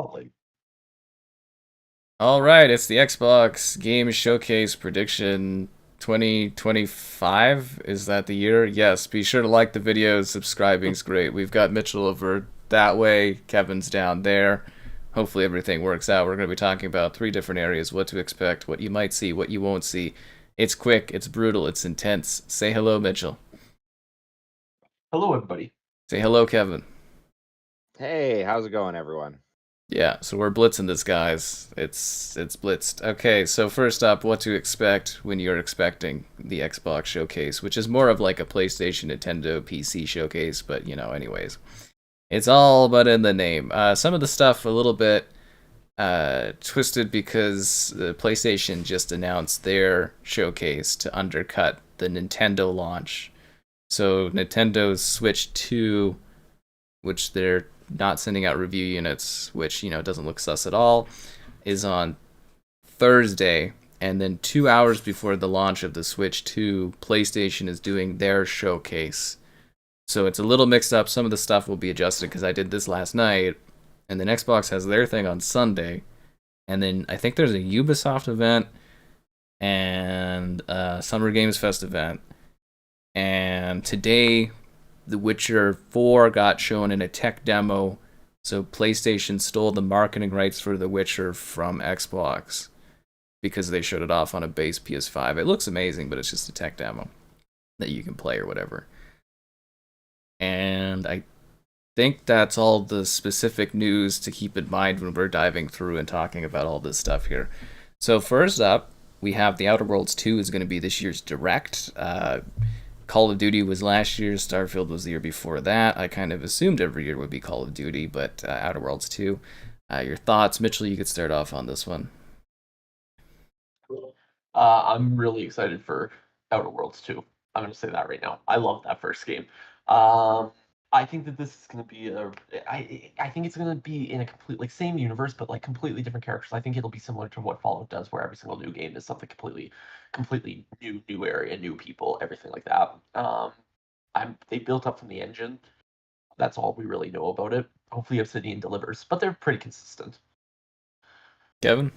solid. All right, it's the Xbox Game Showcase prediction 2025. Is that the year? Yes. Be sure to like the videos. Subscribing's great. We've got Mitchell over that way. Kevin's down there. Hopefully everything works out. We're going to be talking about three different areas: what to expect, what you might see, what you won't see. It's quick, it's brutal, it's intense. Say hello, Mitchell. Hello, everybody. Say hello, Kevin. Hey, how's it going, everyone? Yeah, so we're blitzing this, guys. It's blitzed. Okay, so first up, what to expect when you're expecting the Xbox showcase, which is more of like a PlayStation, Nintendo, PC showcase, but anyways. It's all but in the name. Some of the stuff a little bit twisted because the PlayStation just announced their showcase to undercut the Nintendo launch. So Nintendo's Switch 2, which they're not sending out review units, which doesn't look sus at all, is on Thursday, and then 2 hours before the launch of the Switch 2, PlayStation is doing their showcase. So it's a little mixed up. Some of the stuff will be adjusted because I did this last night, and then Xbox has their thing on Sunday, and then I think there's a Ubisoft event and a Summer Games Fest event, and today the Witcher 4 got shown in a tech demo, so PlayStation stole the marketing rights for The Witcher from Xbox because they showed it off on a base PS5. It looks amazing, but it's just a tech demo that you can play or whatever. And I think that's all the specific news to keep in mind when we're diving through and talking about all this stuff here. So first up, we have The Outer Worlds 2 is going to be this year's Direct. Call of Duty was last year. Starfield was the year before that. I kind of assumed every year would be Call of Duty, but Outer Worlds 2. Your thoughts, Mitchell? You could start off on this one. I'm really excited for Outer Worlds 2. I'm going to say that right now. I love that first game. Um, I think that this is going to be I think it's going to be in a complete like same universe, but like completely different characters. I think it'll be similar to what Fallout does, where every single new game is something completely new area, new people, everything like that. They built up from the engine. That's all we really know about it. Hopefully, Obsidian delivers, but they're pretty consistent. Kevin?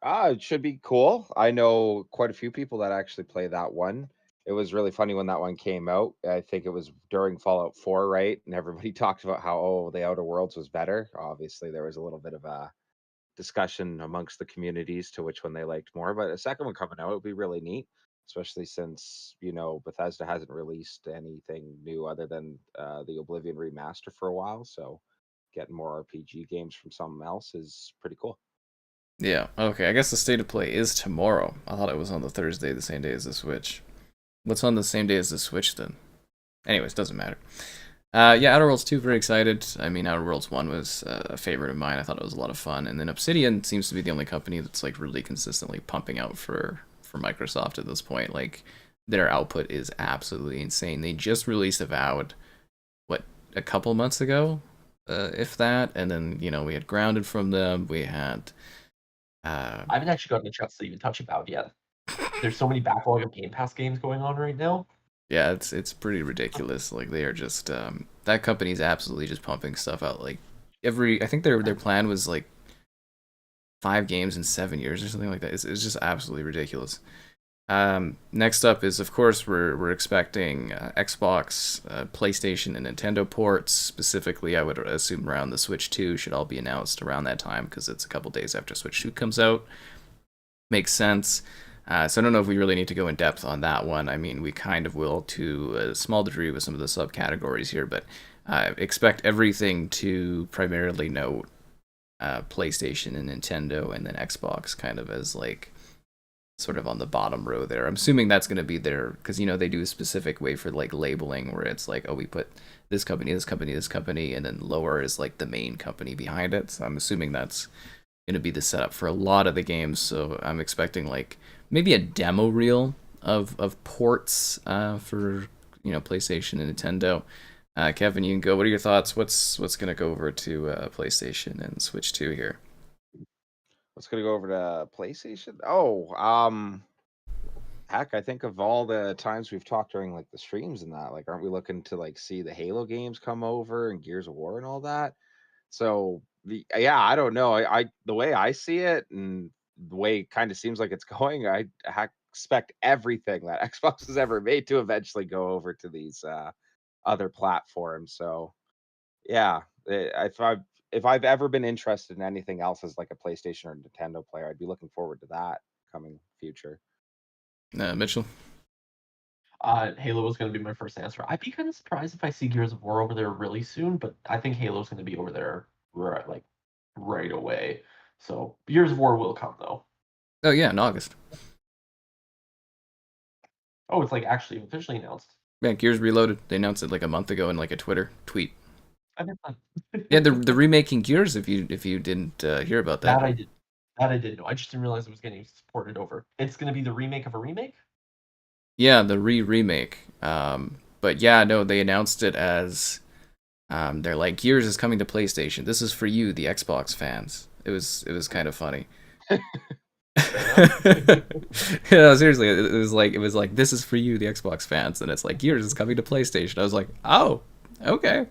It should be cool. I know quite a few people that actually play that one. It was really funny when that one came out. I think it was during Fallout 4, right? And everybody talked about how, oh, the Outer Worlds was better. Obviously, there was a little bit of a discussion amongst the communities to which one they liked more. But a second one coming out would be really neat, especially since, Bethesda hasn't released anything new other than the Oblivion remaster for a while. So getting more RPG games from something else is pretty cool. Yeah, okay. I guess the state of play is tomorrow. I thought it was on the Thursday, the same day as the Switch. What's on the same day as the Switch then? Anyways, doesn't matter. Yeah, Outer Worlds 2, very excited. I mean, Outer Worlds 1 was a favorite of mine. I thought it was a lot of fun. And then Obsidian seems to be the only company that's like really consistently pumping out for Microsoft at this point. Like their output is absolutely insane. They just released Avowed, what, a couple months ago, if that. And then we had Grounded from them. We had I haven't actually gotten a chance to even touch about yet. There's so many backlog of Game Pass games going on right now. yeah, it's pretty ridiculous. Like they are just that company's absolutely just pumping stuff out. Like every, I think their plan was like 5 games in 7 years or something like that. It's just absolutely ridiculous. Next up is, of course, we're expecting Xbox, PlayStation, and Nintendo ports. Specifically, I would assume around the Switch 2 should all be announced around that time because it's a couple days after Switch 2 comes out. Makes sense. So I don't know if we really need to go in depth on that one. I mean, we kind of will to a small degree with some of the subcategories here, but expect everything to primarily note PlayStation and Nintendo, and then Xbox kind of as like sort of on the bottom row there. I'm assuming that's going to be there because they do a specific way for like labeling where it's like, oh, we put this company, this company, this company, and then lower is like the main company behind it. So I'm assuming that's going to be the setup for a lot of the games. So I'm expecting like maybe a demo reel of ports for PlayStation and Nintendo. Kevin, you can go. What are your thoughts? What's going to go over to PlayStation and Switch 2 here? Let's gonna go over to PlayStation. Oh, heck, I think of all the times we've talked during like the streams and that, like, aren't we looking to like see the Halo games come over and Gears of War and all that? So yeah, I don't know. I the way I see it and the way it kind of seems like it's going, expect everything that Xbox has ever made to eventually go over to these other platforms. So yeah, if I've ever been interested in anything else as like a PlayStation or Nintendo player, I'd be looking forward to that coming future. Mitchell. Halo was going to be my first answer. I'd be kind of surprised if I see Gears of War over there really soon, but I think Halo's going to be over there like right away. So Gears of War will come though. Oh yeah, in August. Oh, it's like actually officially announced. Yeah, Gears Reloaded. They announced it like a month ago in like a Twitter tweet. I did not. Yeah, the remaking Gears. If you didn't hear about that. That I did. That I didn't know. I just didn't realize it was getting supported over. It's going to be the remake of a remake. Yeah, the remake. But yeah, no, they announced it as they're like Gears is coming to PlayStation. This is for you, the Xbox fans. It was kind of funny. No, seriously, it was like this is for you, the Xbox fans, and it's like Gears is coming to PlayStation. I was like, oh, okay.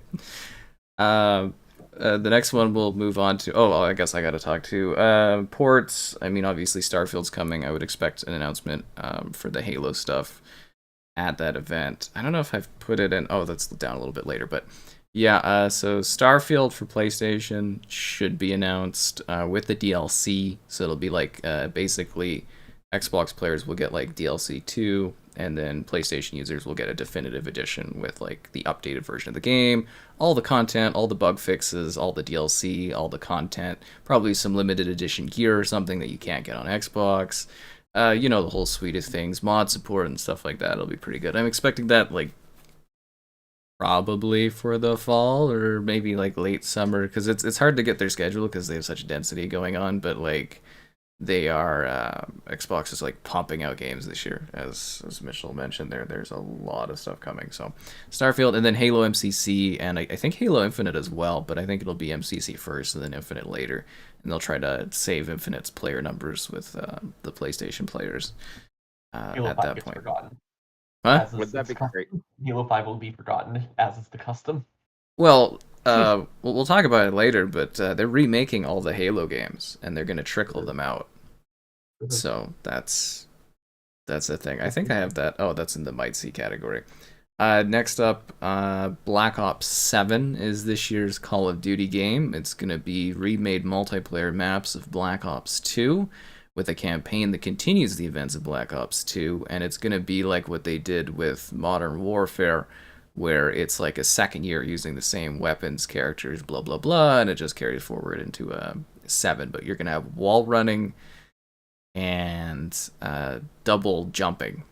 Um, the next one we'll move on to. Oh, I guess I got to talk to ports. I mean, obviously Starfield's coming. I would expect an announcement for the Halo stuff at that event. I don't know if I've put it in. Oh, that's down a little bit later, but yeah. So Starfield for PlayStation should be announced with the DLC. So it'll be like basically Xbox players will get like DLC 2, and then PlayStation users will get a definitive edition with like the updated version of the game, all the content, all the bug fixes, all the DLC, all the content, probably some limited edition gear or something that you can't get on Xbox. The whole suite of things, mod support and stuff like that. It'll be pretty good. I'm expecting that like probably for the fall or maybe like late summer because it's hard to get their schedule because they have such density going on. But like they are Xbox is like pumping out games this year, as Mitchell mentioned. There's a lot of stuff coming. So Starfield and then Halo MCC and I think Halo Infinite as well. But I think it'll be MCC first and then Infinite later. And they'll try to save Infinite's player numbers with the PlayStation players Halo at 5 that gets point. forgotten. Huh? Would that be great? Halo 5 will be forgotten, as is the custom. Well, we'll talk about it later, but they're remaking all the Halo games, and they're going to trickle them out. So that's the thing. I think I have that. Oh, that's in the might see category. Next up, Black Ops 7 is this year's Call of Duty game. It's going to be remade multiplayer maps of Black Ops 2 with a campaign that continues the events of Black Ops 2, and it's going to be like what they did with Modern Warfare, where it's like a second year using the same weapons, characters, blah, blah, blah, and it just carries forward into 7. But you're going to have wall running and double jumping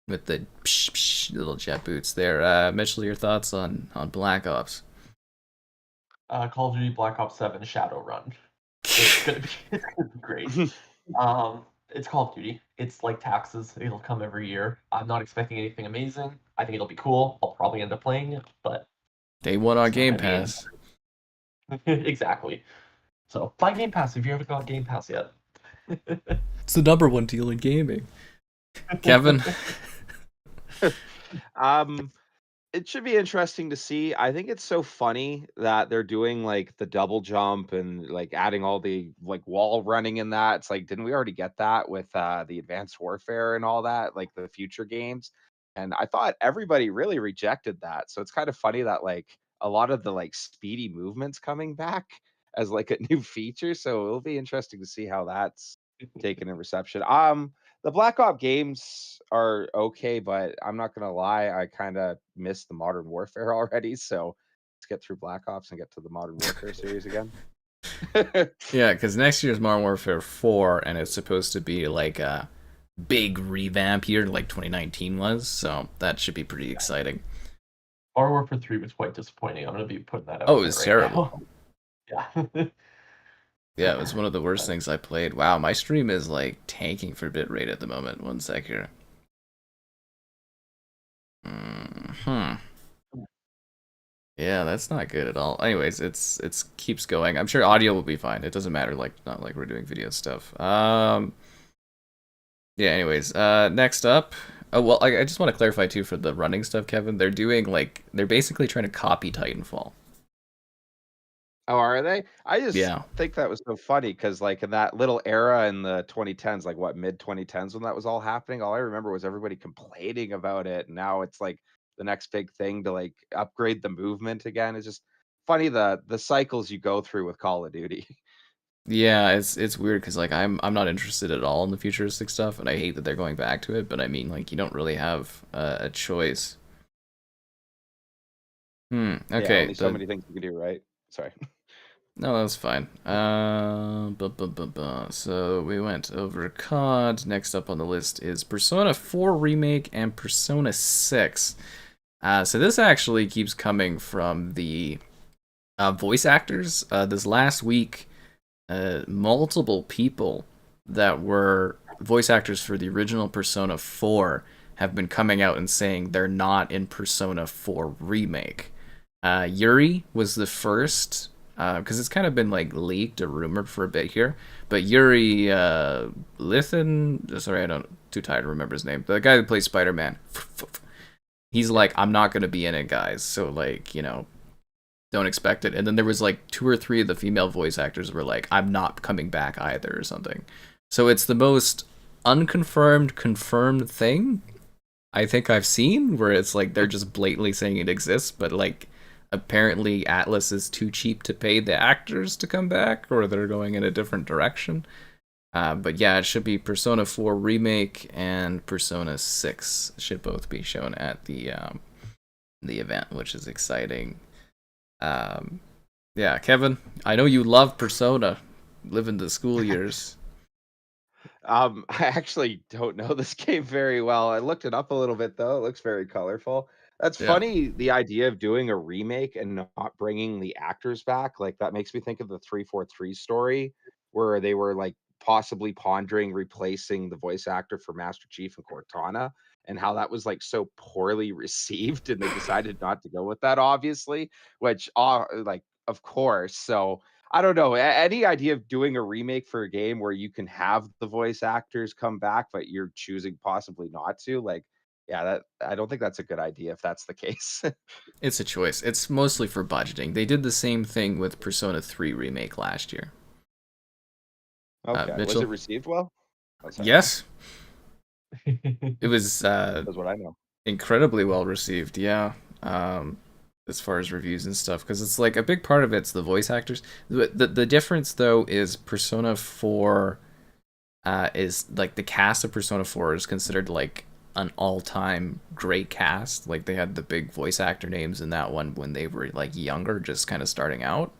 with the psh, psh, little jet boots there. Mitchell, your thoughts on Black Ops? Call of Duty Black Ops 7 Shadowrun. It's gonna be great. It's Call of Duty. It's like taxes. It'll come every year. I'm not expecting anything amazing. I think it'll be cool. I'll probably end up playing it, but Day one on it's not Game gonna be Pass. exactly. So buy Game Pass if you haven't got Game Pass yet. It's the number one deal in gaming. Kevin? It should be interesting to see. I think it's so funny that they're doing like the double jump and like adding all the like wall running in that. It's like, didn't we already get that with the Advanced Warfare and all that, like the future games? And I thought everybody really rejected that. So it's kind of funny that like a lot of the like speedy movements coming back as like a new feature. So it'll be interesting to see how that's taken in reception. The Black Ops games are okay, but I'm not gonna lie, I kind of miss the Modern Warfare already. So let's get through Black Ops and get to the Modern Warfare series again. Yeah, because next year's Modern Warfare 4, and it's supposed to be like a big revamp year, like 2019 was. So that should be pretty exciting. Modern Warfare 3 was quite disappointing. I'm gonna be putting that out Oh, it there was right terrible. now. Yeah. Yeah, it was one of the worst things I played. Wow, my stream is like tanking for bitrate at the moment. One sec here. Yeah, that's not good at all. Anyways, it's keeps going. I'm sure audio will be fine. It doesn't matter, like not like we're doing video stuff. Yeah, anyways, next up. Oh well, I just want to clarify too for the running stuff, Kevin. They're doing like they're basically trying to copy Titanfall. Oh, are they? I just Yeah. think that was so funny because, like, in that little era in the 2010s, like, what, mid-2010s when that was all happening, all I remember was everybody complaining about it, and now it's, like, the next big thing to, like, upgrade the movement again. It's just funny the cycles you go through with Call of Duty. Yeah, it's weird because like I'm not interested at all in the futuristic stuff, and I hate that they're going back to it. But I mean, like you don't really have a choice. Yeah, Okay, only so but many things you can do, right? Sorry. no, that's fine. So we went over COD. Next up on the list is Persona 4 Remake and Persona 6. So this actually keeps coming from the voice actors. This last week, multiple people that were voice actors for the original Persona 4 have been coming out and saying they're not in Persona 4 Remake. Yuri was the first, because it's kind of been like leaked or rumored for a bit here. But Yuri Lithin, sorry, I don't too tired to remember his name. The guy who plays Spider Man, he's like, I'm not gonna be in it, guys. So like, don't expect it. And then there was like two or three of the female voice actors were like, I'm not coming back either or something. So it's the most unconfirmed, confirmed thing I think I've seen where it's like they're just blatantly saying it exists, but like apparently Atlas is too cheap to pay the actors to come back, or they're going in a different direction. But yeah, it should be Persona 4 Remake and Persona 6 should both be shown at the event, which is exciting. Um, yeah, Kevin, I know you love Persona, living the school years. I actually don't know this game very well. I looked it up a little bit though. It looks very colorful. That's Yeah, funny, the idea of doing a remake and not bringing the actors back. Like that makes me think of the 343 story where they were like possibly pondering replacing the voice actor for Master Chief and Cortana and how that was like so poorly received and they decided not to go with that obviously, which like of course. So I don't know. Any idea of doing a remake for a game where you can have the voice actors come back, but you're choosing possibly not to? Like, yeah, that I don't think that's a good idea if that's the case. it's a choice. It's mostly for budgeting. They did the same thing with Persona 3 Remake last year. Okay. Was it Mitchell? received well? Oh, sorry. Yes, it was That's what I know. incredibly well received. Yeah, as far as reviews and stuff, because it's like a big part of it's the voice actors. The difference though is Persona 4 is like the cast of Persona 4 is considered like an all-time great cast. Like they had the big voice actor names in that one when they were like younger, just kind of starting out.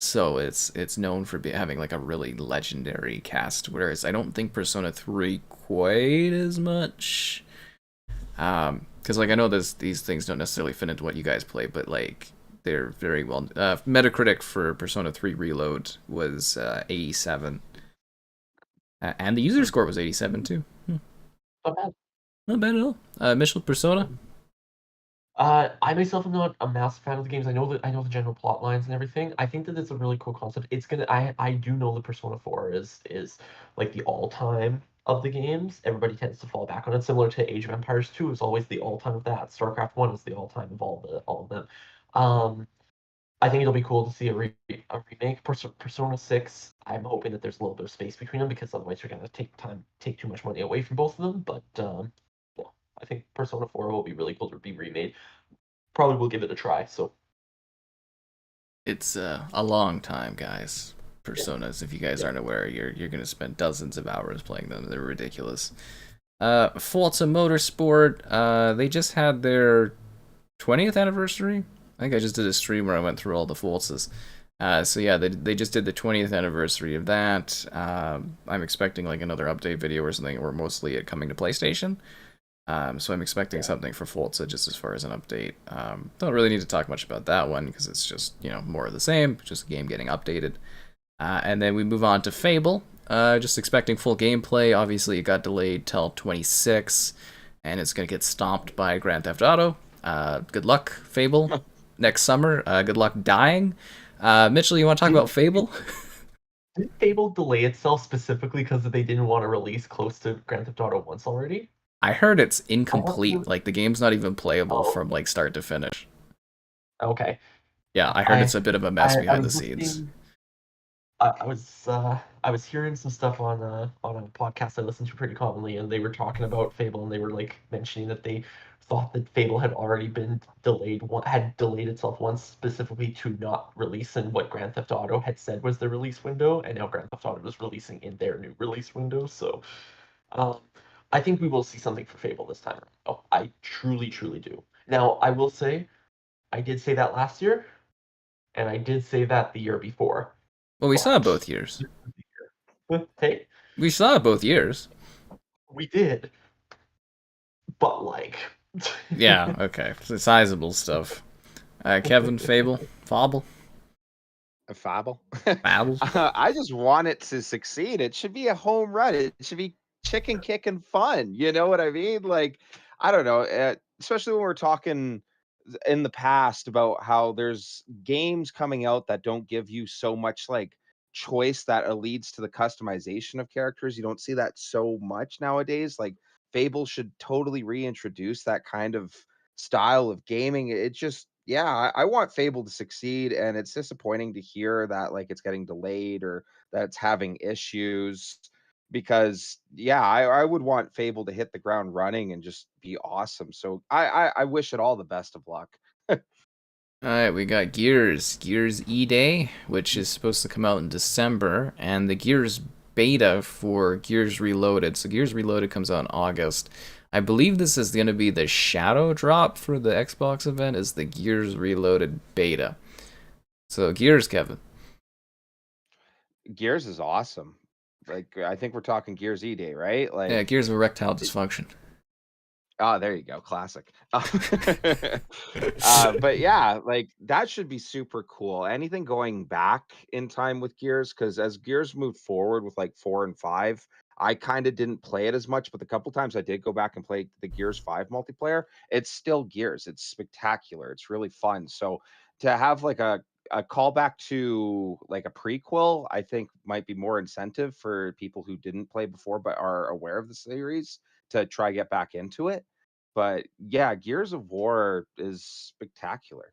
So it's known for having like a really legendary cast. Whereas I don't think Persona 3 quite as much. Because like I know these things don't necessarily fit into what you guys play, but like they're very well. Metacritic for Persona 3 Reload was 87, and the user score was 87 too. Not bad. Not bad at all. Mitchell Persona. I myself am not a massive fan of the games. I know the general plot lines and everything. I think that it's a really cool concept. It's gonna I do know that Persona 4 is like the all-time of the games. Everybody tends to fall back on it, similar to Age of Empires 2 is always the all-time of that. StarCraft 1 is the all-time of all of them. I think it'll be cool to see a remake. Persona 6, I'm hoping that there's a little bit of space between them because otherwise you're gonna take too much money away from both of them. But yeah, I think Persona 4 will be really cool to be remade. Probably will give it a try. So It's a long time, guys. yeah, Personas. If you guys yeah. aren't aware, you're gonna spend dozens of hours playing them. They're ridiculous. Forza Motorsport. They just had their 20th anniversary. I think I just did a stream where I went through all the Forzas. So yeah, they just did the 20th anniversary of that. I'm expecting like another update video or something, or mostly it coming to PlayStation. So I'm expecting Yeah. something for Forza just as far as an update. Don't really need to talk much about that one because it's just more of the same, just a game getting updated. And then we move on to Fable. Just expecting full gameplay. Obviously, it got delayed till 26, and it's gonna get stomped by Grand Theft Auto. Good luck, Fable. Next summer. Good luck dying. Mitchell, you want to talk Didn't about Fable? didn't Fable delay itself specifically because they didn't want to release close to Grand Theft Auto once already? I heard it's I thought. incomplete. Like the game's not even playable Oh, from like start to finish. okay. Yeah, I heard I it's a bit of a mess I behind the was scenes. listening. I was hearing some stuff on a podcast I listen to pretty commonly, and they were talking about Fable, and they were like mentioning that they thought that Fable had already been delayed, had delayed itself once specifically to not release in what Grand Theft Auto had said was the release window, and now Grand Theft Auto was releasing in their new release window. So, um, I think we will see something for Fable this time around. Oh, I truly, truly do. Now, I will say, I did say that last year, and I did say that the year before, Well, we saw it but both years. hey, We saw it both years. we did, but like, Yeah, okay. Sizable stuff. Kevin, Fable, Fable, A fable. Babble. I just want it to succeed. It should be a home run. It should be chicken kicking fun. You know what I mean? Like, I don't know. Especially when we're talking in the past about how there's games coming out that don't give you so much like choice that leads to the customization of characters. You don't see that so much nowadays. Like Fable should totally reintroduce that kind of style of gaming. It just, yeah, I want Fable to succeed, and it's disappointing to hear that like it's getting delayed or that it's having issues because yeah, I would want Fable to hit the ground running and just be awesome. So I wish it all the best of luck. Alright, we got Gears. Gears E-Day, which is supposed to come out in December, and the Gears beta for Gears Reloaded. So Gears Reloaded comes out in August. I believe this is going to be the shadow drop for the Xbox event, is the Gears Reloaded beta. So Gears, Kevin. Gears is awesome. Like I think we're talking Gears E Day, right? Yeah, Like Gears of Erectile Dysfunction. oh, there you go, classic. But yeah, like that should be super cool. Anything going back in time with Gears, because as Gears moved forward with like 4 and 5, I kind of didn't play it as much. But the couple times I did go back and play the Gears 5 multiplayer, it's still Gears. It's spectacular. It's really fun. So to have like a callback to like a prequel, I think might be more incentive for people who didn't play before but are aware of the series to try get back into it. But yeah, Gears of War is spectacular.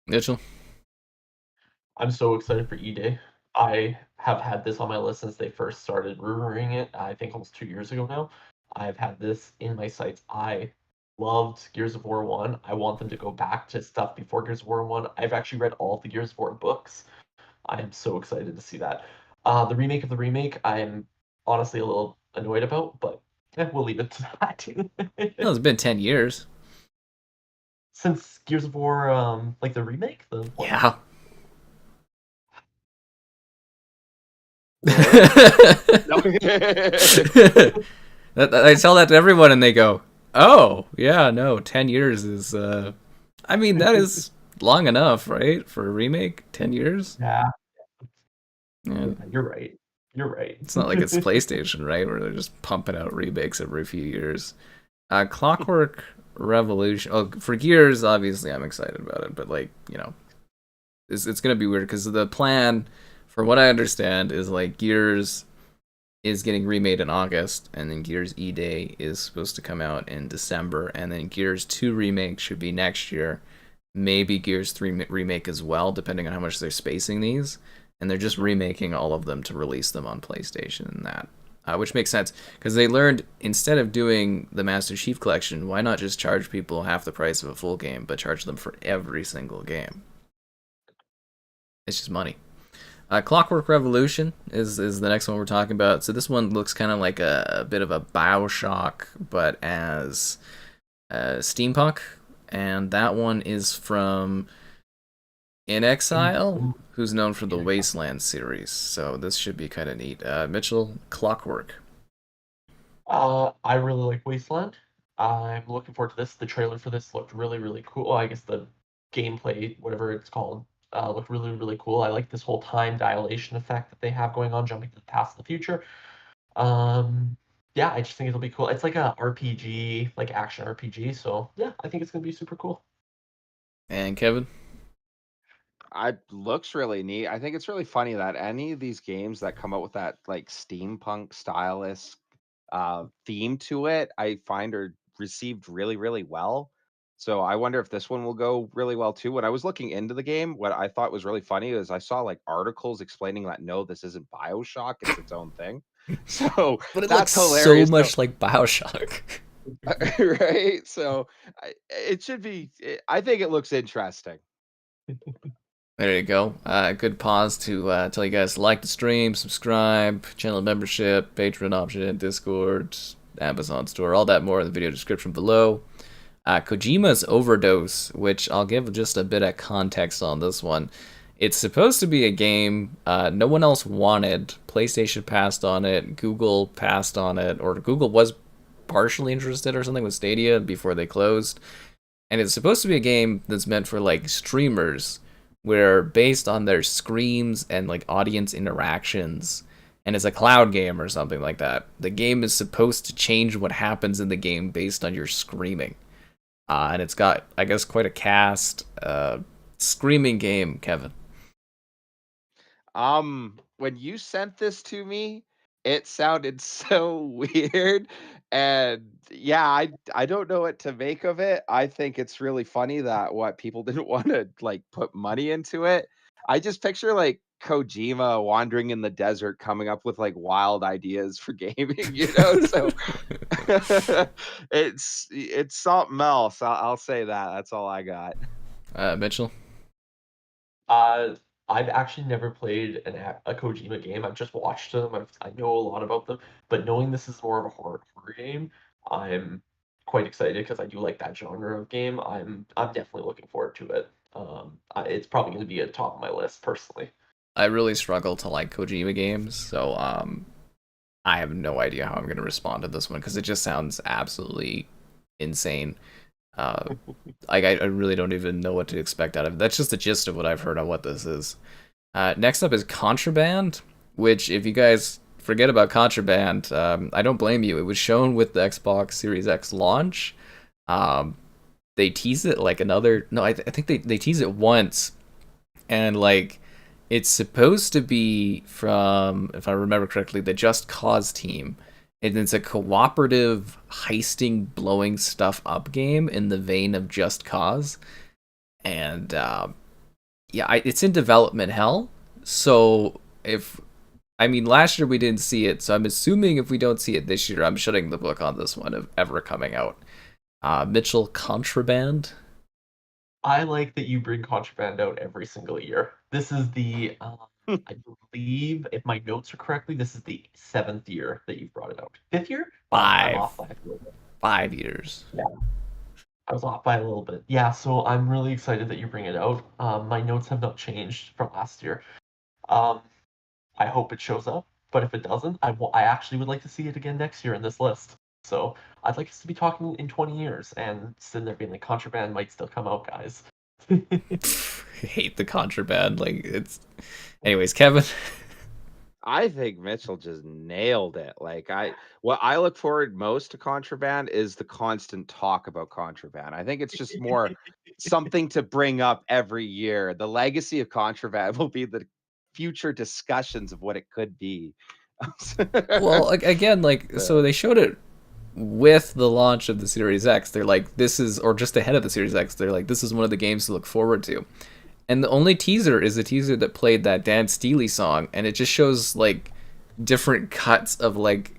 Mitchell. I'm so excited for E-Day. I have had this on my list since they first started rumoring it, I think almost 2 years ago now. I've had this in my sights. I loved Gears of War 1. I want them to go back to stuff before Gears of War 1. I've actually read all of the Gears of War books. I am so excited to see that. The remake of the remake, I'm honestly a little annoyed about, but we'll leave it to that. Well, it's been 10 years. Since Gears of War, like the remake, the one. Yeah. Really? No. I tell that to everyone and they go, "Oh, yeah, no, 10 years is I mean, that is long enough, right? For a remake, 10 years? Yeah, Yeah. yeah, you're right. You're right. It's not like it's PlayStation, right? Where they're just pumping out remakes every few years. Clockwork Revolution. Oh, for Gears, obviously, I'm excited about it, but like, it's gonna be weird because the plan, from what I understand, is like Gears is getting remade in August, and then Gears E Day is supposed to come out in December, and then Gears 2 remake should be next year. Maybe Gears 3 remake as well, depending on how much they're spacing these. And they're just remaking all of them to release them on PlayStation and that. Which makes sense, because they learned, instead of doing the Master Chief Collection, why not just charge people half the price of a full game, but charge them for every single game? It's just money. Clockwork Revolution is the next one we're talking about. So this one looks kind of like a bit of a Bioshock, but as steampunk. And that one is from In Exile, who's known for the Wasteland series. So this should be kind of neat. Mitchell, Clockwork. I really like Wasteland. I'm looking forward to this. The trailer for this looked really, really cool. I guess the gameplay, whatever it's called, looked really, really cool. I like this whole time dilation effect that they have going on, jumping to the past and the future. Yeah, I just think it'll be cool. It's like a RPG, like action RPG. So yeah, I think it's gonna be super cool. And Kevin? I looks really neat. I think it's really funny that any of these games that come out with that like steampunk stylist theme to it, I find are received really, really well. So I wonder if this one will go really well too. When I was looking into the game, what I thought was really funny is I saw like articles explaining that no, this isn't BioShock, it's its own thing. So But it looks that's so hilarious. So much like BioShock. right? So it should be. I think it looks interesting. There you go. Good pause to tell you guys to like the stream, subscribe, channel membership, Patreon option, Discord, Amazon store, all that more in the video description below. Kojima's Overdose, which I'll give just a bit of context on this one. It's supposed to be a game no one else wanted. PlayStation passed on it, Google passed on it, or Google was partially interested or something with Stadia before they closed. And it's supposed to be a game that's meant for like streamers, where based on their screams and like audience interactions, and it's a cloud game or something like that. The game is supposed to change what happens in the game based on your screaming. And it's got, I guess, quite a cast. Screaming game, Kevin. When you sent this to me, it sounded so weird. And yeah, I don't know what to make of it. I think it's really funny that what people didn't want to like put money into it. I just picture like Kojima wandering in the desert coming up with like wild ideas for gaming, you know? So it's something else. I'll say that. That's all I got. Mitchell? Uh, I've actually never played a Kojima game. I've just watched them. I know a lot about them, but knowing this is more of a horror game, I'm quite excited because I do like that genre of game. I'm definitely looking forward to it. It's probably going to be at the top of my list personally. I really struggle to like Kojima games, so I have no idea how I'm going to respond to this one because it just sounds absolutely insane. Uh, like I really don't even know what to expect out of it. That's just the gist of what I've heard on what this is. Next up is Contraband, which if you guys forget about Contraband, I don't blame you. It was shown with the Xbox Series X launch. They tease it like another. No, I think they tease it once, and like it's supposed to be from, if I remember correctly, the Just Cause team. And it's a cooperative heisting, blowing stuff up game in the vein of Just Cause. And yeah, it's in development hell. So last year we didn't see it. So I'm assuming if we don't see it this year, I'm shutting the book on this one of ever coming out. Mitchell, Contraband. I like that you bring Contraband out every single year. This is the, I believe, if my notes are correctly, this is the 7th year that you've brought it out. 5th year? I'm Five. off by a little bit. 5 years. Yeah, I was off by a little bit. Yeah, so I'm really excited that you bring it out. My notes have not changed from last year. Um, I hope it shows up, but if it doesn't, I actually would like to see it again next year in this list. So I'd like us to be talking in 20 years and sitting there being like, Contraband might still come out, guys. I hate the Contraband. Like it's. Anyways, Kevin. I think Mitchell just nailed it. Like what I look forward most to Contraband is the constant talk about Contraband. I think it's just more something to bring up every year. The legacy of Contraband will be the future discussions of what it could be. Well, again, like so they showed it with the launch of the Series X. They're like, this is, or just ahead of the Series X. They're like, this is one of the games to look forward to. And the only teaser is a teaser that played that Dan Steely song, and it just shows like different cuts of like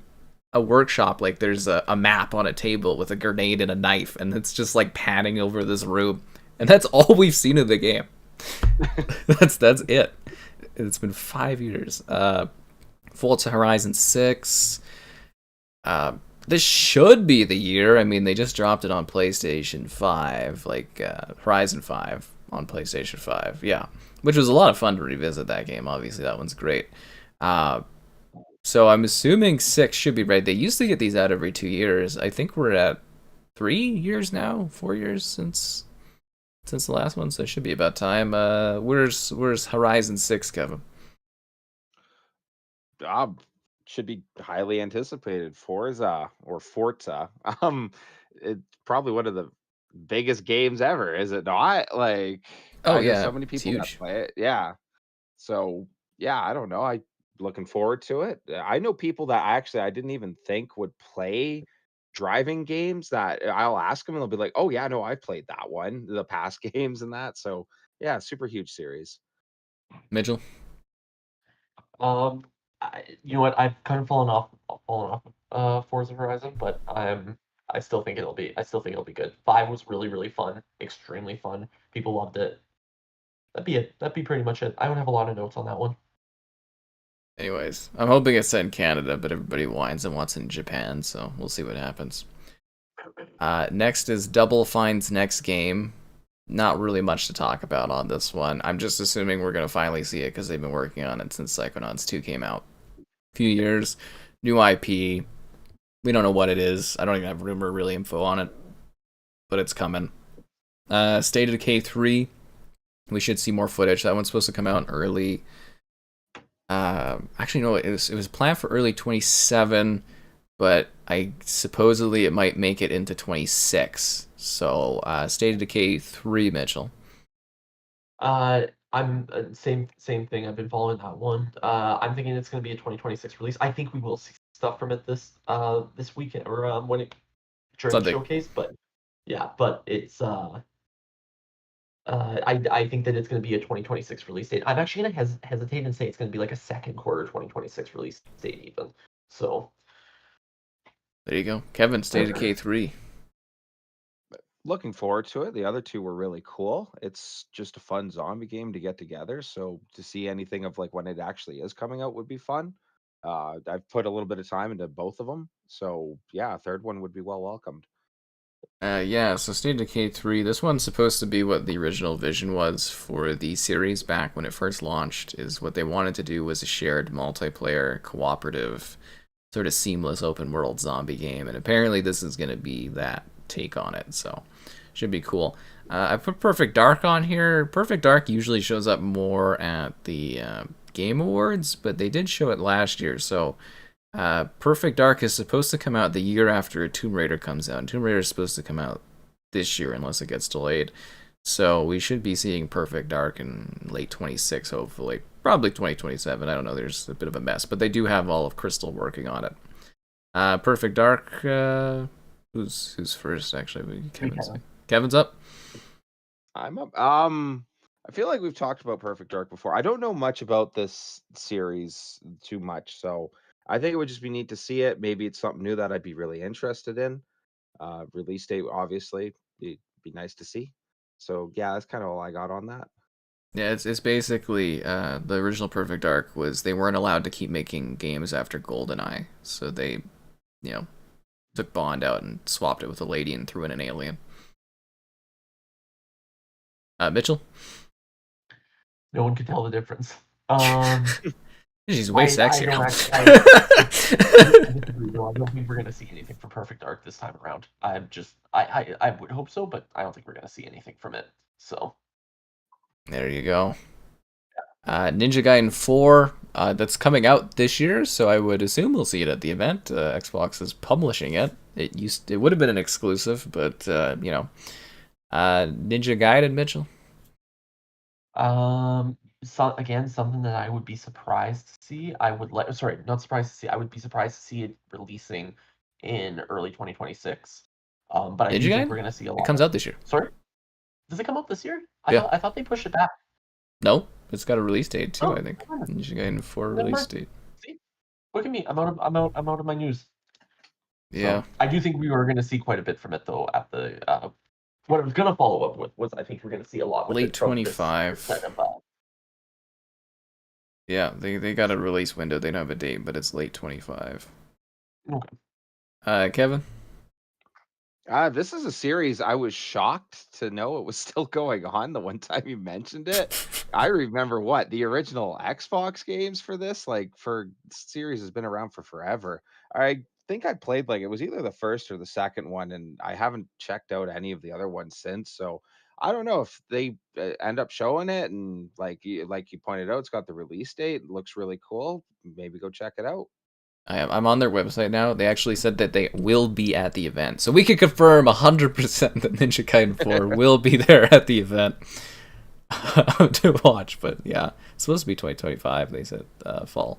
a workshop. Like there's a map on a table with a grenade and a knife, and it's just like panning over this room, and that's all we've seen of the game. that's it. It's been 5 years. Forza Horizon 6. This should be the year. I mean, they just dropped it on PlayStation 5, like Horizon 5 on PlayStation 5. Yeah, which was a lot of fun to revisit that game. Obviously, that one's great. So I'm assuming 6 should be right. They used to get these out every 2 years. I think we're at 3 years now, 4 years since the last one, so it should be about time. Where's Horizon 6, Kevin? Should be highly anticipated. Forza or Forza. It's probably one of the biggest games ever, is it not? Like Oh I know yeah, so many it's people that huge. play it. Yeah. So yeah, I don't know. I looking forward to it. I know people that actually I didn't even think would play driving games that I'll ask them and they'll be like, "Oh yeah, no, I've played that one, the past games and that." So yeah, super huge series. Mitchell? Um, you know what? I've kind of fallen off Forza Horizon, but I still think it'll be good. 5 was really, really fun, extremely fun. People loved it. That'd be it. That'd be pretty much it. I don't have a lot of notes on that one. Anyways, I'm hoping it's set in Canada, but everybody whines and wants it in Japan, so we'll see what happens. Next is Double Fine's next game. Not really much to talk about on this one. I'm just assuming we're going to finally see it because they've been working on it since Psychonauts 2 came out. A few years, new IP. We don't know what it is. I don't even have rumor really info on it, but it's coming. State of Decay 3. We should see more footage. That one's supposed to come out in early. Actually, no, it was planned for early 27, but supposedly it might make it into 26. So, State of Decay 3, Mitchell. I'm same thing. I've been following that one. I'm thinking it's going to be a 2026 release. I think we will see stuff from it this weekend or when it during the Sunday. showcase. But yeah, but it's I think that it's going to be a 2026 release date. I'm actually going to hesitate and say it's going to be like a second quarter 2026 release date even. So There you go. Kevin, State of Decay 3. Looking forward to it. The other two were really cool. It's just a fun zombie game to get together. So to see anything of like when it actually is coming out would be fun. I've put a little bit of time into both of them. So yeah, a third one would be well welcomed. Yeah, so State of Decay 3, this one's supposed to be what the original vision was for the series back when it first launched, is what they wanted to do was a shared multiplayer, cooperative, sort of seamless open world zombie game, and apparently this is going to be that take on it, so should be cool. I put Perfect Dark on here. Perfect Dark usually shows up more at the Game Awards, but they did show it last year, so Perfect Dark is supposed to come out the year after Tomb Raider comes out. Tomb Raider is supposed to come out this year unless it gets delayed. So we should be seeing Perfect Dark in late 26, hopefully. Probably 2027. I don't know. There's a bit of a mess. But they do have all of Crystal working on it. Perfect Dark. Who's first, actually? Kevin's up? I'm up. I feel like we've talked about Perfect Dark before. I don't know much about this series too much, so I think it would just be neat to see it. Maybe it's something new that I'd be really interested in. Release date, obviously, be nice to see. So yeah, that's kind of all I got on that. Yeah, it's basically the original Perfect Dark was they weren't allowed to keep making games after GoldenEye, so they, took Bond out and swapped it with a lady and threw in an alien. Mitchell? no one could tell the difference. She's way sexier. I don't think we're gonna see anything from Perfect Dark this time around. I would hope so, but I don't think we're gonna see anything from it. So there you go. Ninja Gaiden 4, that's coming out this year, so I would assume we'll see it at the event. Xbox is publishing it. It would have been an exclusive, but Ninja Gaiden, Mitchell. So again, something that I would be surprised to see. Not surprised to see. I would be surprised to see it releasing in early 2026. But I Ninja do think Gaiden? we're gonna see a lot. It comes out this year. Sorry, does it come out this year? Yeah. I thought they pushed it back. No, it's got a release date too. Oh, I think never mind. Ninja Gaiden 4 Never release mind. date. See, look at me. I'm out of my news. Yeah. So I do think we were gonna see quite a bit from it though. At the what I was gonna follow up with was I think we're gonna see a lot with Late it from this 25. set of, Yeah, they got a release window. They don't have a date, but it's late 25. Okay. Kevin? This is a series I was shocked to know it was still going on the one time you mentioned it. I remember the original Xbox games for this, like for series has been around for forever. I think I played like it was either the first or the second one, and I haven't checked out any of the other ones since. So I don't know if they end up showing it, and like you pointed out, it's got the release date. It looks really cool. Maybe go check it out. I'm on their website now. They actually said that they will be at the event. So we could confirm 100% that Ninja Gaiden 4 will be there at the event to watch. But yeah, it's supposed to be 2025, they said, fall.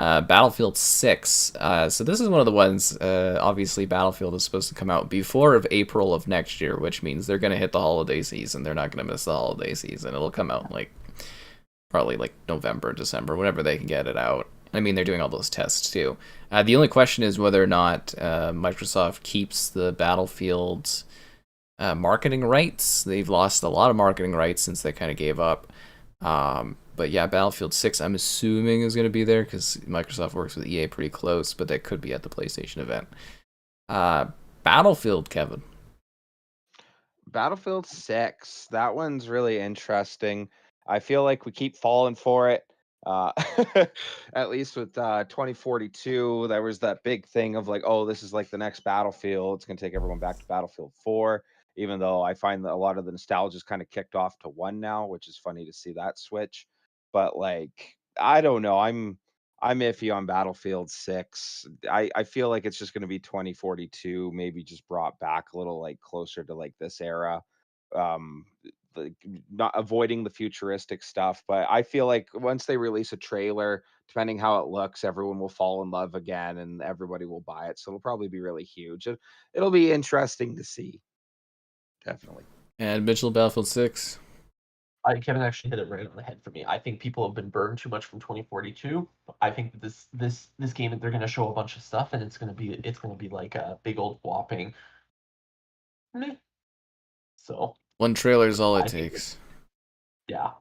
Battlefield 6. So this is one of the ones, obviously Battlefield is supposed to come out before of April of next year, which means they're going to hit the holiday season. They're not going to miss the holiday season. It'll come out like probably like November, December, whenever they can get it out. I mean, they're doing all those tests too. The only question is whether or not Microsoft keeps the Battlefield marketing rights. They've lost a lot of marketing rights since they kind of gave up. But yeah, Battlefield 6, I'm assuming is going to be there because Microsoft works with EA pretty close, but that could be at the PlayStation event. Battlefield, Kevin. Battlefield 6. That one's really interesting. I feel like we keep falling for it. Uh, at least with 2042, there was that big thing of like, oh, this is like the next Battlefield. It's going to take everyone back to Battlefield 4, even though I find that a lot of the nostalgia is kind of kicked off to 1 now, which is funny to see that switch. But like, I don't know. I'm iffy on Battlefield 6. I feel like it's just going to be 2042, maybe just brought back a little like closer to like this era. Um like not avoiding the futuristic stuff, but I feel like once they release a trailer, depending how it looks, everyone will fall in love again and everybody will buy it. So it'll probably be really huge. It'll be interesting to see. Definitely. And Mitchell, Battlefield 6. Kevin actually hit it right on the head for me. I think people have been burned too much from 2042. I think that this game they're going to show a bunch of stuff and it's going to be like a big old whopping meh. So One trailer is all it I think takes. yeah.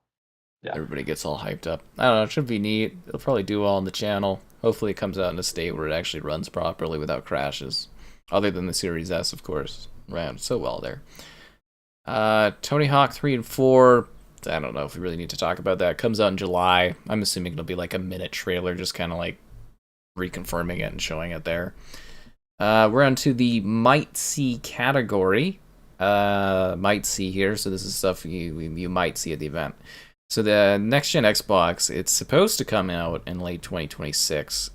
Everybody gets all hyped up. I don't know, it should be neat. It'll probably do well on the channel. Hopefully it comes out in a state where it actually runs properly without crashes. Other than the Series S, of course. Ran so well there. Tony Hawk 3 and 4. I don't know if we really need to talk about that. It comes out in July. I'm assuming it'll be like a minute trailer, just kind of like reconfirming it and showing it there. We're on to the might see category. Might see here, so this is stuff you might see at the event. So the next gen Xbox, it's supposed to come out in late 2026.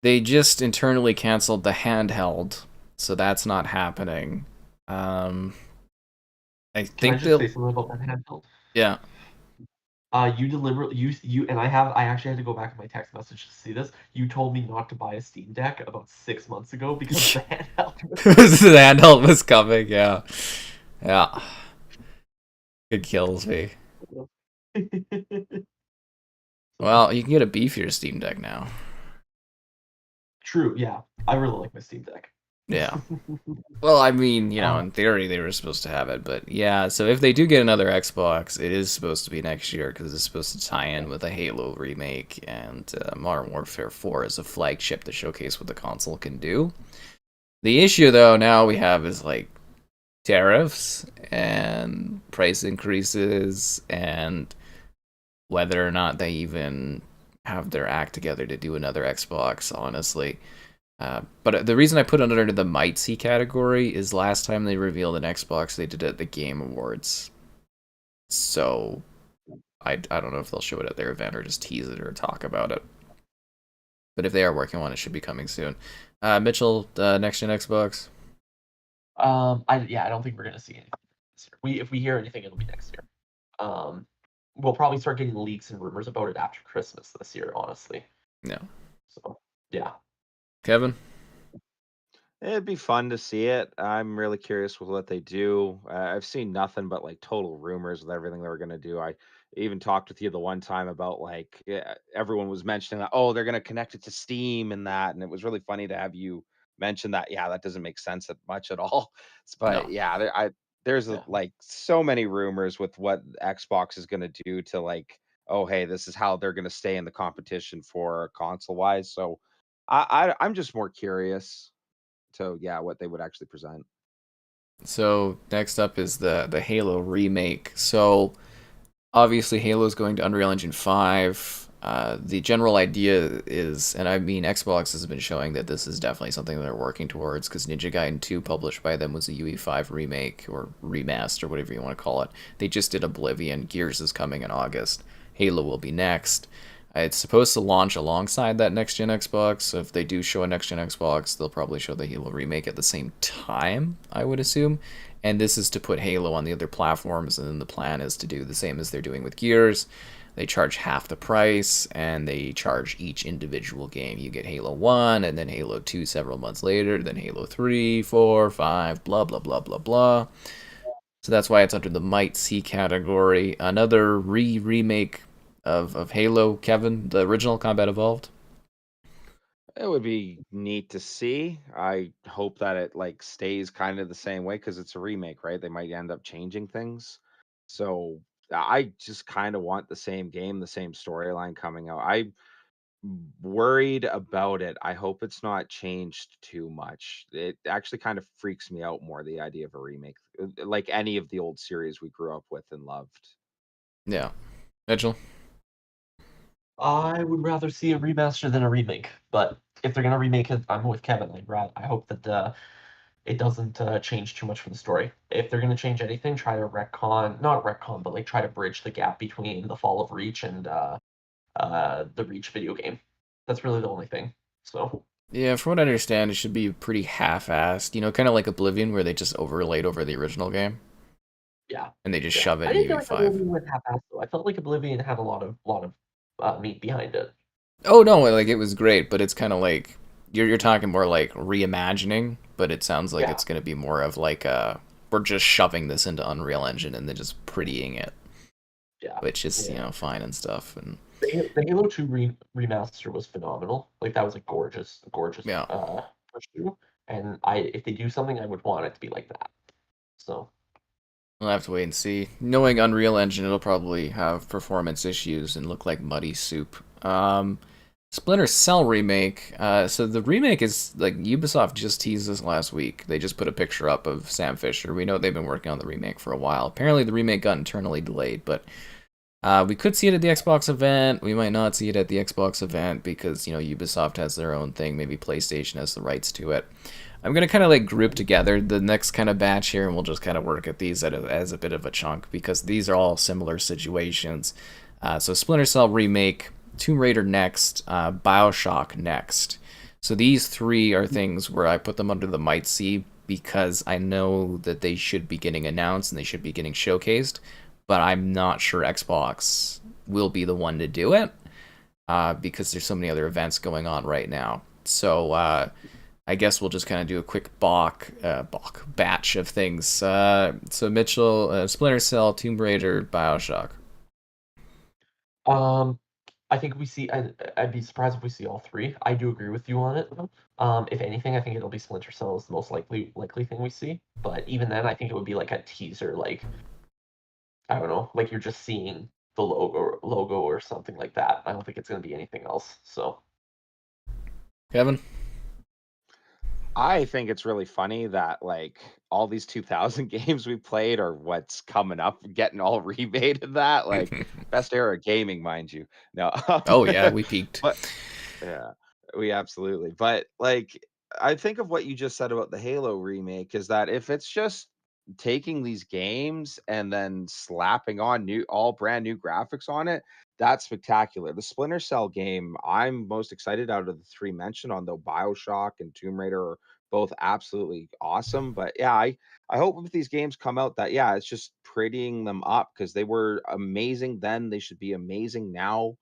They just internally canceled the handheld, so that's not happening. I think Can I just say something about that handheld? Yeah. You deliberately you and I actually had to go back in my text message to see this. You told me not to buy a Steam Deck about 6 months ago because the handheld The handheld was coming, yeah. Yeah. It kills me. Well, you can get a beefier Steam Deck now. True, yeah. I really like my Steam Deck. Yeah. Well, I mean, you know, in theory they were supposed to have it, but yeah, so if they do get another Xbox, it is supposed to be next year because it's supposed to tie in with a Halo remake and Modern Warfare 4 as a flagship to showcase what the console can do. The issue, though, now we have is like tariffs and price increases and whether or not they even have their act together to do another Xbox, honestly. But the reason I put it under the might see category is last time they revealed an Xbox, they did it at the Game Awards. So I don't know if they'll show it at their event or just tease it or talk about it. But if they are working on it, it should be coming soon. Mitchell, next gen Xbox. I don't think we're gonna see anything this year. If we hear anything, it'll be next year. We'll probably start getting leaks and rumors about it after Christmas this year, honestly. No. So yeah. Kevin? It'd be fun to see it. I'm really curious with what they do. I've seen nothing but like total rumors with everything they were going to do. I even talked with you the one time about like everyone was mentioning that, oh, they're going to connect it to Steam and that. And it was really funny to have you mention that. Yeah, that doesn't make sense that much at all. But No. yeah, there's like so many rumors with what Xbox is going to do to like, oh, hey, this is how they're going to stay in the competition for console wise. So I'm just more curious to what they would actually present. So next up is the Halo remake. So obviously Halo is going to Unreal Engine 5. The general idea is, and I mean Xbox has been showing that this is definitely something they're working towards because Ninja Gaiden 2 published by them was a UE5 remake or remaster, whatever you want to call it. They just did Oblivion. Gears is coming in August. Halo will be next. It's supposed to launch alongside that next-gen Xbox, so if they do show a next-gen Xbox, they'll probably show the Halo remake at the same time, I would assume. And this is to put Halo on the other platforms, and then the plan is to do the same as they're doing with Gears. they charge half the price, and they charge each individual game. You get Halo 1, and then Halo 2 several months later, then Halo 3, 4, 5, blah, blah, blah, blah, blah. So that's why it's under the Might C category. Another remake of Halo, Kevin, the original Combat Evolved. It would be neat to see. I hope that it like stays kind of the same way because it's a remake, right? They might end up changing things. So I just kind of want the same game, the same storyline coming out. I'm worried about it. I hope it's not changed too much. It actually kind of freaks me out more, the idea of a remake, like any of the old series we grew up with and loved. Yeah. Mitchell? I would rather see a remaster than a remake, but if they're gonna remake it, I'm with Kevin. I hope that it doesn't change too much from the story. If they're gonna change anything, try to retcon, not retcon, but like try to bridge the gap between the Fall of Reach and the Reach video game. That's really the only thing. So Yeah, from what I understand, it should be pretty half-assed. You know, kind of like Oblivion, where they just overlaid over the original game, yeah, and they just yeah. shove it I in didn't feel like UE5. Oblivion went half-assed though. I felt like Oblivion had a lot of meat behind it. Oh no, like it was great, but it's kind of like you're talking more like reimagining, but it sounds like Yeah, it's going to be more of like we're just shoving this into Unreal Engine and then just prettying it, yeah, which is yeah. fine and stuff. And The Halo 2 remaster was phenomenal. Like that was a gorgeous yeah, push through. And I if they do something, I would want it to be like that. So we'll have to wait and see. Knowing Unreal Engine, it'll probably have performance issues and look like muddy soup. Splinter Cell remake. So the remake is like Ubisoft just teased this last week. They just put a picture up of Sam Fisher. We know they've been working on the remake for a while. Apparently, the remake got internally delayed, but we could see it at the Xbox event. We might not see it at the Xbox event because Ubisoft has their own thing. Maybe PlayStation has the rights to it. I'm gonna kind of like group together the next kind of batch here, and we'll just kind of work at these as a bit of a chunk because these are all similar situations. So Splinter Cell remake, Tomb Raider next, Bioshock next. So these three are things where I put them under the Might C because I know that they should be getting announced and they should be getting showcased, but I'm not sure Xbox will be the one to do it because there's so many other events going on right now. So I guess we'll just kind of do a quick batch of things. So Mitchell, Splinter Cell, Tomb Raider, Bioshock. um I think we see I'd be surprised if we see all three. I do agree with you on it though. If anything, I think it'll be Splinter Cell is the most likely thing we see. But even then I think it would be like a teaser, like I don't know, like you're just seeing the logo or something like that. I don't think it's gonna be anything else. So Kevin? I think it's really funny that like all these 2000 games we played are what's coming up, getting all remade in that. Like best era of gaming, mind you. No, Oh yeah, we peaked. but yeah, we absolutely. But like, I think of what you just said about the Halo remake is that if it's just taking these games and then slapping on all brand new graphics on it, that's spectacular. The Splinter Cell game, I'm most excited out of the three mentioned on, though Bioshock and Tomb Raider are both absolutely awesome. But yeah, I hope if these games come out that yeah, it's just prettying them up because they were amazing then. They should be amazing now.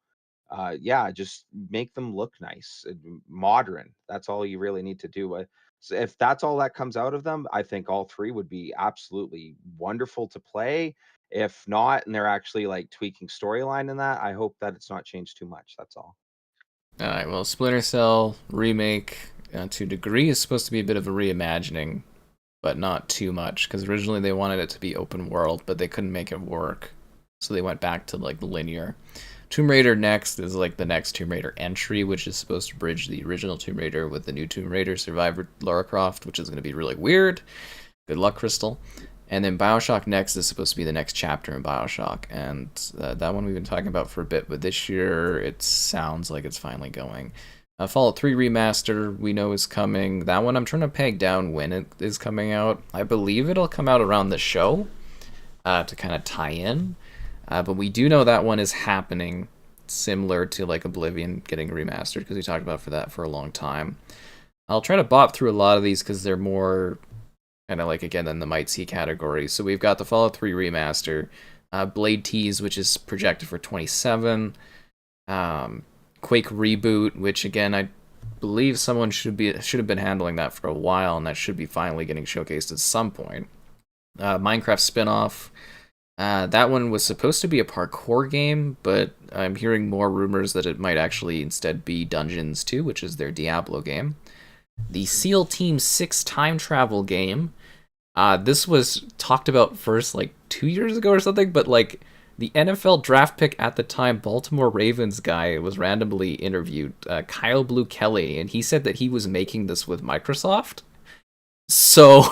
Yeah, just make them look nice, modern. That's all you really need to do. So if that's all that comes out of them, I think all three would be absolutely wonderful to play. If not, and they're actually like tweaking storyline in that, I hope that it's not changed too much. That's all. All right, well, Splinter Cell remake to a degree is supposed to be a bit of a reimagining, but not too much because originally they wanted it to be open world, but they couldn't make it work, so they went back to like linear. Tomb Raider next is like the next Tomb Raider entry, which is supposed to bridge the original Tomb Raider with the new Tomb Raider Survivor Lara Croft, which is going to be really weird. Good luck, Crystal. And then Bioshock next is supposed to be the next chapter in Bioshock, and that one we've been talking about for a bit, but this year it sounds like it's finally going. Fallout 3 Remaster we know is coming. That one I'm trying to peg down when it is coming out. I believe it'll come out around the show to kind of tie in. But we do know that one is happening, similar to like Oblivion getting remastered, because we talked about for a long time. I'll try to bop through a lot of these because they're more kind of like, again, in the Might See category. So we've got the Fallout 3 remaster, Blade Tease, which is projected for 27. Quake Reboot, which again I believe someone should have been handling that for a while, and that should be finally getting showcased at some point. Minecraft spinoff. That one was supposed to be a parkour game, but I'm hearing more rumors that it might actually instead be Dungeons 2, which is their Diablo game. The SEAL Team 6 time travel game. This was talked about first like 2 years ago or something, but like the NFL draft pick at the time, Baltimore Ravens guy, was randomly interviewed, Kyle Blue Kelly, and he said that he was making this with Microsoft. So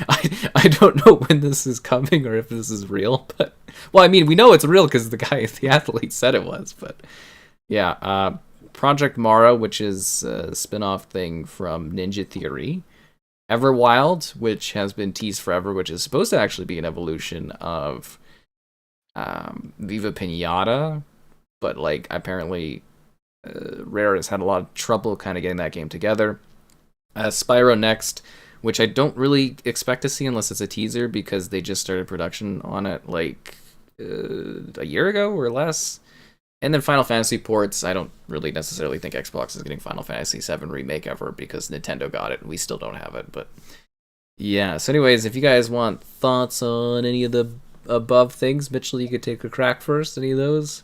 I don't know when this is coming or if this is real, but well, I mean, we know it's real because the athlete said it was, but yeah. Project Mara, which is a spin-off thing from Ninja Theory. Everwild, which has been teased forever, which is supposed to actually be an evolution of Viva Pinata, but like apparently Rare has had a lot of trouble kind of getting that game together. Spyro Next, which I don't really expect to see unless it's a teaser because they just started production on it like a year ago or less. And then Final Fantasy ports. I don't really necessarily think Xbox is getting Final Fantasy VII Remake ever because Nintendo got it and we still don't have it. But yeah, so anyways, if you guys want thoughts on any of the above things, Mitchell, you could take a crack first. Any of those?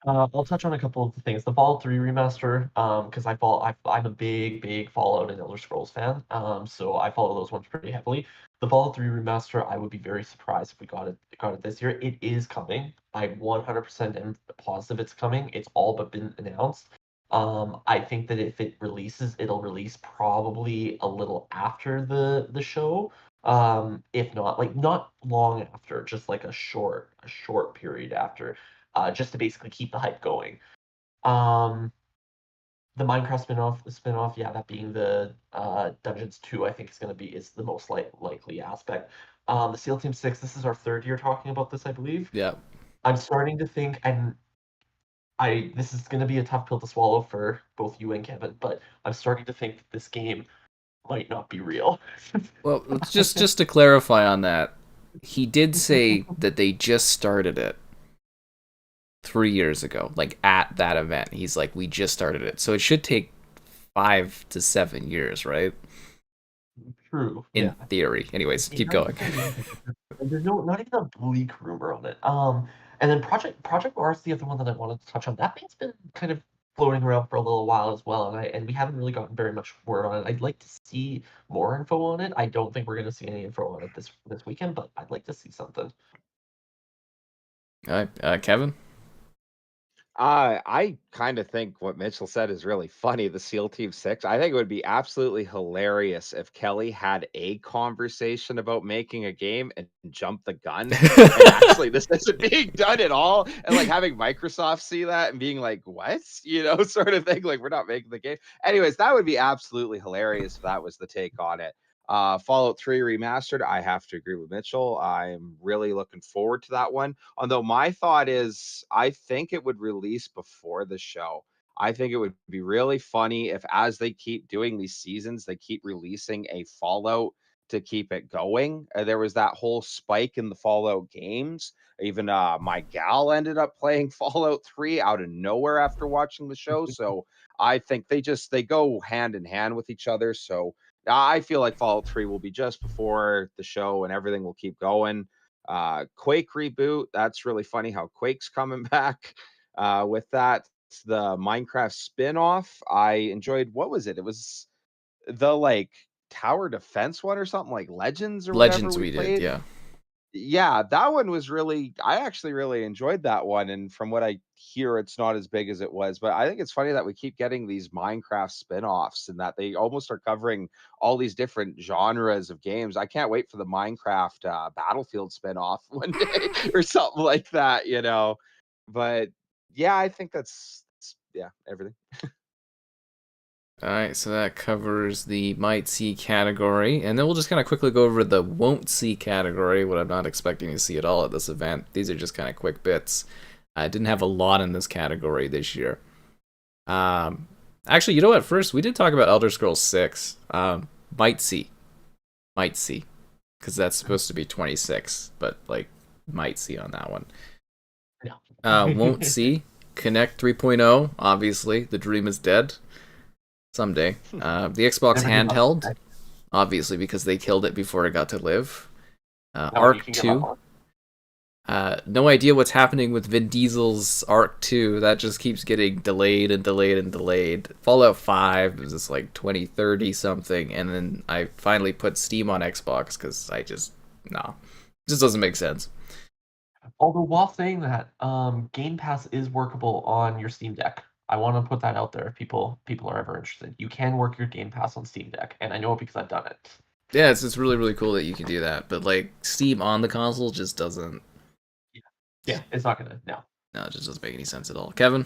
I'll touch on a couple of the things. The Fallout 3 remaster, because I'm a big Fallout and Elder Scrolls fan, so I follow those ones pretty heavily. The Fallout 3 remaster, I would be very surprised if we got it this year. It is coming. I 100% am positive it's coming. It's all but been announced. I think that if it releases, it'll release probably a little after the show. If not, like not long after, just like a short period after, just to basically keep the hype going. Um, the Minecraft spinoff, yeah, that being the Dungeons 2, I think is the most likely aspect. The SEAL Team 6, this is our third year talking about this, I believe. Yeah. I'm starting to think, and this is gonna be a tough pill to swallow for both you and Kevin, but I'm starting to think that this game might not be real. Well, just to clarify on that, he did say that they just started it 3 years ago, like at that event. He's like, we just started it, so it should take 5 to 7 years, right? True. In Yeah. theory. Anyways, keep going. And there's not even a bleak rumor on it. And then Project Mars, the other one that I wanted to touch on. That thing's been kind of floating around for a little while as well, and we haven't really gotten very much word on it. I'd like to see more info on it. I don't think we're going to see any info on it this weekend, but I'd like to see something. All right, Kevin. I kind of think what Mitchell said is really funny. The SEAL Team 6. I think it would be absolutely hilarious if Kelly had a conversation about making a game and jumped the gun. And actually, this isn't being done at all. And like having Microsoft see that and being like, what? Sort of thing. Like, we're not making the game. Anyways, that would be absolutely hilarious if that was the take on it. Fallout 3 remastered. I have to agree with Mitchell. I'm really looking forward to that one. Although my thought is, I think it would release before the show. I think it would be really funny if, as they keep doing these seasons, they keep releasing a Fallout to keep it going. There was that whole spike in the Fallout games. Even my gal ended up playing Fallout 3 out of nowhere after watching the show. So I think they go hand in hand with each other. So I feel like Fallout 3 will be just before the show and everything will keep going. Quake reboot, that's really funny how Quake's coming back with that. The Minecraft spin-off, I enjoyed. What was it? It was the like tower defense one or something, like Legends or whatever Legends we we did, played. yeah. Yeah, that one was really, I actually really enjoyed that one, and from what I hear, it's not as big as it was, but I think it's funny that we keep getting these Minecraft spin-offs and that they almost are covering all these different genres of games. I can't wait for the Minecraft Battlefield spin-off one day or something like that. But yeah, I think that's yeah, everything. Alright, so that covers the might see category, and then we'll just kind of quickly go over the won't see category, what I'm not expecting to see at all at this event. These are just kind of quick bits. I didn't have a lot in this category this year. Actually, you know what? First, we did talk about Elder Scrolls 6. Might see. Might see. Because that's supposed to be 26, but like might see on that one. No. Won't see Connect 3.0. Obviously, the dream is dead. Someday. The Xbox Never give up. handheld, obviously, because they killed it before it got to live. Not what you Arc can give up 2. on. No idea what's happening with Vin Diesel's Arc 2. That just keeps getting delayed and delayed and delayed. Fallout 5 is just like 2030 something, and then I finally put Steam on Xbox because no. It just doesn't make sense. Although while saying that, Game Pass is workable on your Steam Deck. I want to put that out there if people are ever interested. You can work your Game Pass on Steam Deck, and I know it because I've done it. Yeah, it's really, really cool that you can do that, but like Steam on the console just doesn't. Yeah, it's not gonna no. No, it just doesn't make any sense at all. Kevin?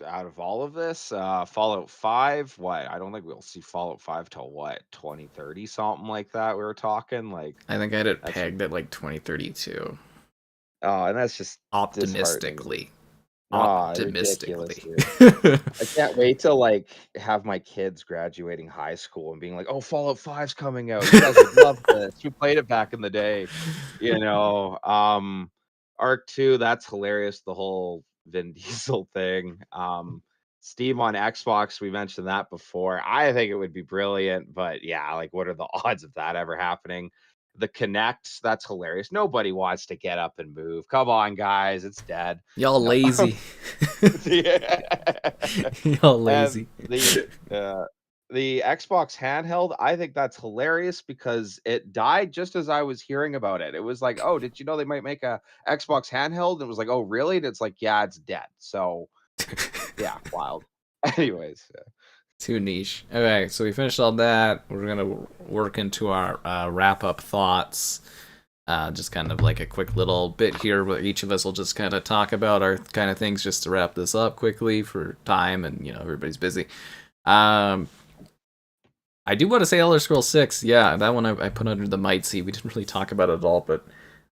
Out of all of this, Fallout 5, what? I don't think we'll see Fallout 5 till what, 2030, something like that. We were talking like I think I had it that's pegged at like 2032. and that's just disheartening. Optimistically. Ah, ridiculous, Optimistically. dude. I can't wait to like have my kids graduating high school and being like, "Oh, Fallout 5's coming out. You guys would love this. You played it back in the day." You know, Arc 2, that's hilarious, the whole Vin Diesel thing. Steam on Xbox, we mentioned that before. I think it would be brilliant, but yeah, like what are the odds of that ever happening? The Connect, that's hilarious. Nobody wants to get up and move. Come on, guys, it's dead. Y'all No. lazy. Y'all And lazy. the Xbox handheld, I think that's hilarious because it died just as I was hearing about it. It was like, "Oh, did you know they might make a Xbox handheld?" And it was like, "Oh, really?" And it's like, "Yeah, it's dead." So, yeah, wild. Anyways, Too niche. Okay, so we finished all that. We're gonna work into our wrap up thoughts. Just kind of like a quick little bit here where each of us will just kind of talk about our kind of things just to wrap this up quickly for time and everybody's busy. I do want to say Elder Scrolls 6. Yeah, that one I put under the might see. We didn't really talk about it at all, but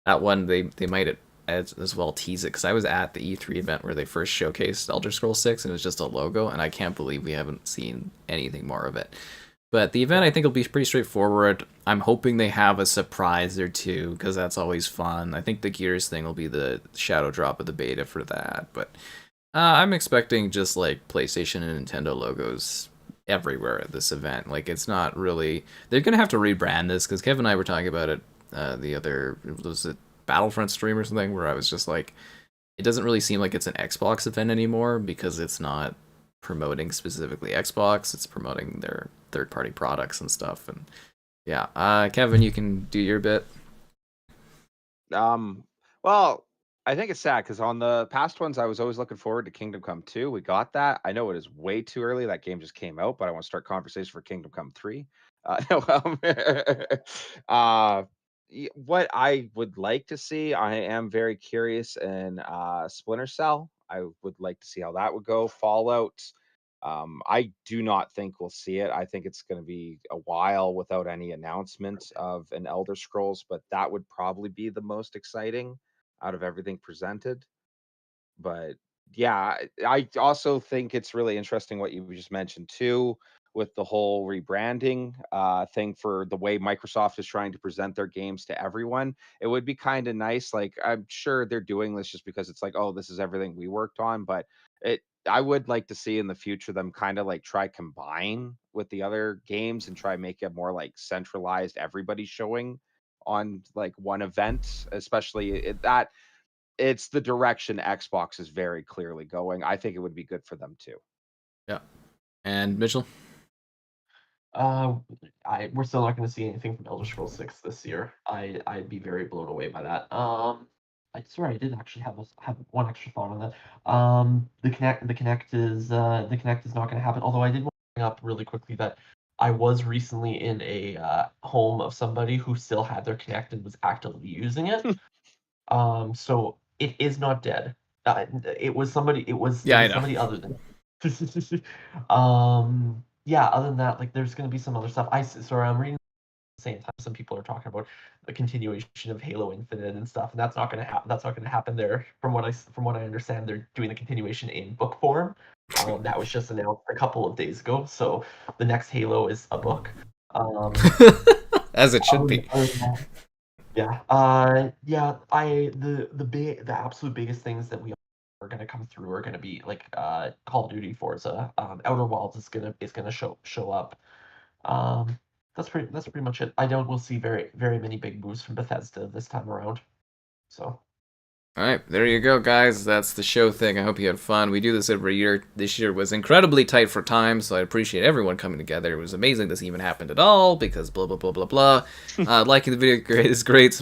that one they might as well tease it because I was at the E3 event where they first showcased Elder Scrolls 6 and it was just a logo, and I can't believe we haven't seen anything more of it. But the event I think will be pretty straightforward. I'm hoping they have a surprise or two because that's always fun. I think the Gears thing will be the shadow drop of the beta for that, but I'm expecting just like PlayStation and Nintendo logos everywhere at this event. Like it's not really. They're gonna have to rebrand this because Kevin and I were talking about it the other was it Battlefront stream or something where I was just like, it doesn't really seem like it's an Xbox event anymore because it's not promoting specifically Xbox. It's promoting their third-party products and stuff. And yeah, Kevin, you can do your bit. well, I think it's sad because on the past ones, I was always looking forward to Kingdom Come 2. We got that. I know it is way too early. That game just came out, but I want to start conversation for Kingdom Come 3. No, uh, what I would like to see, I am very curious in Splinter Cell. I would like to see how that would go. Fallout. I do not think we'll see it. I think it's going to be a while without any announcement of an Elder Scrolls, but that would probably be the most exciting out of everything presented. But yeah, I also think it's really interesting what you just mentioned too, with the whole rebranding thing for the way Microsoft is trying to present their games to everyone. It would be kind of nice. Like I'm sure they're doing this just because it's like, oh, this is everything we worked on. But it I would like to see in the future them kind of like try combine with the other games and try make it more like centralized everybody showing on like one event, especially that it's the direction Xbox is very clearly going. I think it would be good for them too. Yeah. And Mitchell? Uh, we're still not going to see anything from Elder Scrolls 6 this year. I'd be very blown away by that. I swear I did actually have one extra thought on that. The Connect is not going to happen. Although I did want to bring up really quickly that I was recently in a home of somebody who still had their Connect and was actively using it. So it is not dead. It was somebody. It Yeah, I was know. somebody other than. Yeah. Other than that, like, there's gonna be some other stuff. Sorry, I'm reading at the same time. Some people are talking about the continuation of Halo Infinite and stuff, and that's not gonna happen. That's not gonna happen there. From what I understand, they're doing the continuation in book form. That was just announced a couple of days ago. So the next Halo is a book. Um, As it should be. other than that, Yeah. Yeah. The absolute biggest things that we are gonna come through are gonna be like Call of Duty, Forza, Outer Wilds is gonna show up. Um, that's pretty much it. I doubt we'll see very many big moves from Bethesda this time around. So All right, there you go, guys. That's the show thing. I hope you had fun. We do this every year. This year was incredibly tight for time, so I appreciate everyone coming together. It was amazing this even happened at all because blah blah blah blah blah. Liking the video is great.